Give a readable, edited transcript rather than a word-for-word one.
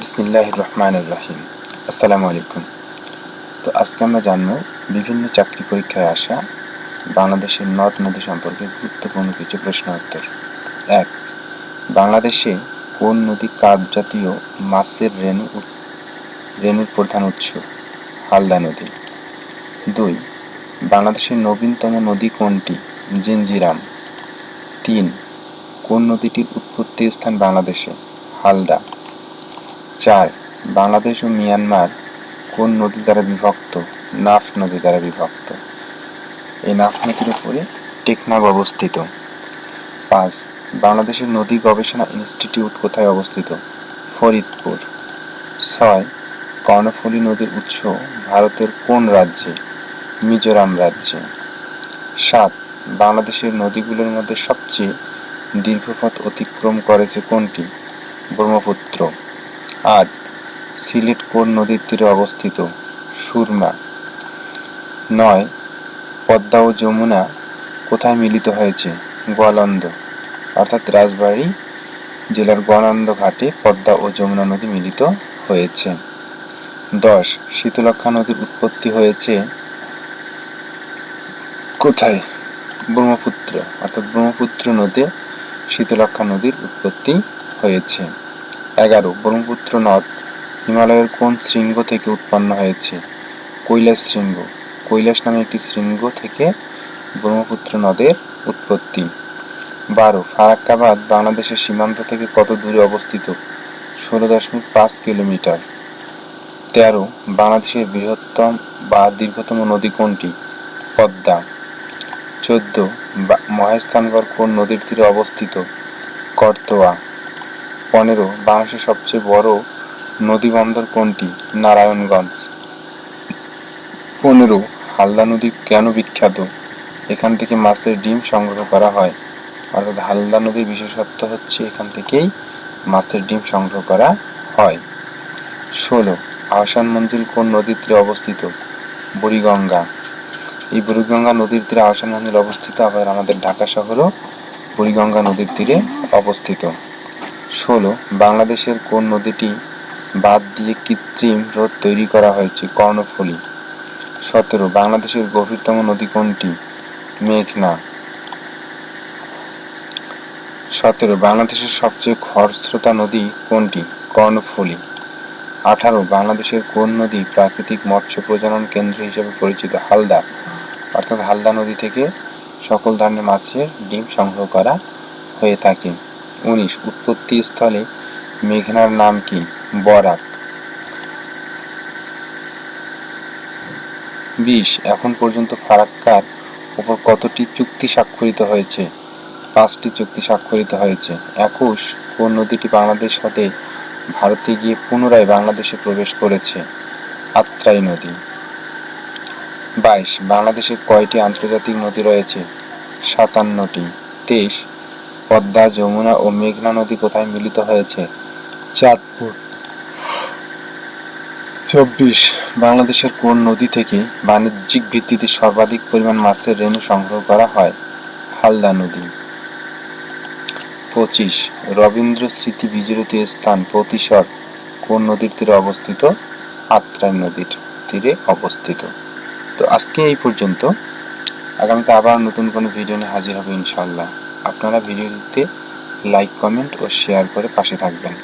বিসমিল্লাহির রহমানির রহিম। আসসালামু আলাইকুম। তো আজকে আমরা জানবো বিভিন্ন চাকরি পরীক্ষায় আসা বাংলাদেশের নদ নদী সম্পর্কে গুরুত্বপূর্ণ কিছু প্রশ্ন উত্তর। ১. বাংলাদেশে কোন নদী কার্প জাতীয় মাছের রেণুর প্রধান উৎস? হালদা নদী। ২. বাংলাদেশের নবীনতম নদী কোনটি? জিঞ্জিরাম। ৩. কোন নদীটির উৎপত্তি স্থান বাংলাদেশে? হালদা। ৪. বাংলাদেশ ও মিয়ানমার কোন নদী দ্বারা বিভক্ত? নাফ নদী দ্বারা বিভক্ত। এই নাফ নদীর উপরে টেকনাফ অবস্থিত। ৫. বাংলাদেশের নদী গবেষণা ইনস্টিটিউট কোথায় অবস্থিত? ফরিদপুর। ৬. কর্ণফুলী নদীর উৎস ভারতের কোন রাজ্যে? মিজোরাম রাজ্যে। ৭. বাংলাদেশের নদীগুলোর মধ্যে সবচেয়ে দীর্ঘ পথ অতিক্রম করেছে কোনটি? ব্রহ্মপুত্র। ৮. সিলেট কোন নদীর তীরে অবস্থিত? সুরমা। ৯. পদ্মা ও যমুনা কোথায় মিলিত হয়েছে? গোয়ালন্দ, অর্থাৎ রাজবাড়ী জেলার গোয়ালন্দ ঘাটে পদ্মা ও যমুনা নদী মিলিত হয়েছে। ১০. শীতলক্ষ্যা নদীর উৎপত্তি হয়েছে কোথায়? ব্রহ্মপুত্র, অর্থাৎ ব্রহ্মপুত্র নদে শীতলক্ষ্যা নদীর উৎপত্তি হয়েছে। ১১. ব্রহ্মপুত্র নদ হিমালয়ের কোন শৃঙ্গ থেকে উৎপন্ন হয়েছে? কৈলাস শৃঙ্গ। কৈলাস নামে একটি শৃঙ্গ থেকে ব্রহ্মপুত্র নদের উৎপত্তি। ১২. ফারাক্কাবাদ বাংলাদেশের সীমান্ত থেকে কত দূরে অবস্থিত? ১৬.৫ কিলোমিটার। ১৩. বাংলাদেশের বৃহত্তম বা দীর্ঘতম নদী কোনটি? পদ্মা। ১৪. মহেস্থানগড় কোন নদীর তীরে অবস্থিত? করতোয়া। ১৫. বাংলাদেশের সবচেয়ে বড় নদীবন্দর কোনটি? নারায়ণগঞ্জ। ১৫. হালদা নদী কেন বিখ্যাত? এখান থেকে মাছের ডিম সংগ্রহ করা হয়। অর্থাৎ হালদা নদীর বিশেষত্ব হচ্ছে এখান থেকেই মাছের ডিম সংগ্রহ করা হয়। ১৬. আহসান মঞ্জিল কোন নদীর তীরে অবস্থিত? বুড়িগঙ্গা। এই বুড়িগঙ্গা নদীর তীরে আহসান মঞ্জিল অবস্থিত, আবার আমাদের ঢাকা শহরও বুড়িগঙ্গা নদীর তীরে অবস্থিত। ১৬. বাংলাদেশের কোন নদীটি বাঁধ দিয়ে কৃত্রিম হ্রদ তৈরি করা হয়েছে? কর্ণফুলী। ১৭. বাংলাদেশের গভীরতম নদী কোনটি? মেঘনা। ১৭. বাংলাদেশের সবচেয়ে খরস্রোতা নদী কোনটি? কর্ণফুলী। ১৮. বাংলাদেশের কোন নদী প্রাকৃতিক মৎস্য প্রজনন কেন্দ্র হিসেবে পরিচিত? হালদা, অর্থাৎ হালদা নদী থেকে সকল ধরনের মাছের ডিম সংগ্রহ করা হয়ে থাকে। ১৯. উৎপত্তি স্থলে মেঘনার নাম কি? বরাক। ২০. এখন পর্যন্ত ফারাক্কার উপর কতটি চুক্তি স্বাক্ষরিত হয়েছে? ৫টি চুক্তি স্বাক্ষরিত হয়েছে। ২১. কোন নদীটি বাংলাদেশ হতে ভারতে গিয়ে পুনরায় বাংলাদেশে প্রবেশ করেছে? আত্রাই নদী। ২২. বাংলাদেশে কয়টি আন্তর্জাতিক নদী রয়েছে? ৫৭টি। ২৩. পদ্মা, যমুনা ও মেঘনা নদী কোথায় মিলিত হয়েছে? চাঁদপুর। ২৪. বাংলাদেশের কোন নদী থেকে বাণিজ্যিক ভিত্তিতে সর্বাধিক পরিমাণ মাছের রেণু সংগ্রহ করা হয়? হালদা নদী। ২৫. রবীন্দ্র স্মৃতি বিজড়িত স্থান প্রতিসর কোন নদীর তীরে অবস্থিত? আত্রাই নদীর তীরে অবস্থিত। তো আজকে এই পর্যন্ত। আগামীতে আবার নতুন কোনো ভিডিও নিয়ে হাজির হবে ইনশাআল্লাহ। আপনারা ভিডিওটিতে লাইক, কমেন্ট ও শেয়ার করে পাশে থাকবেন।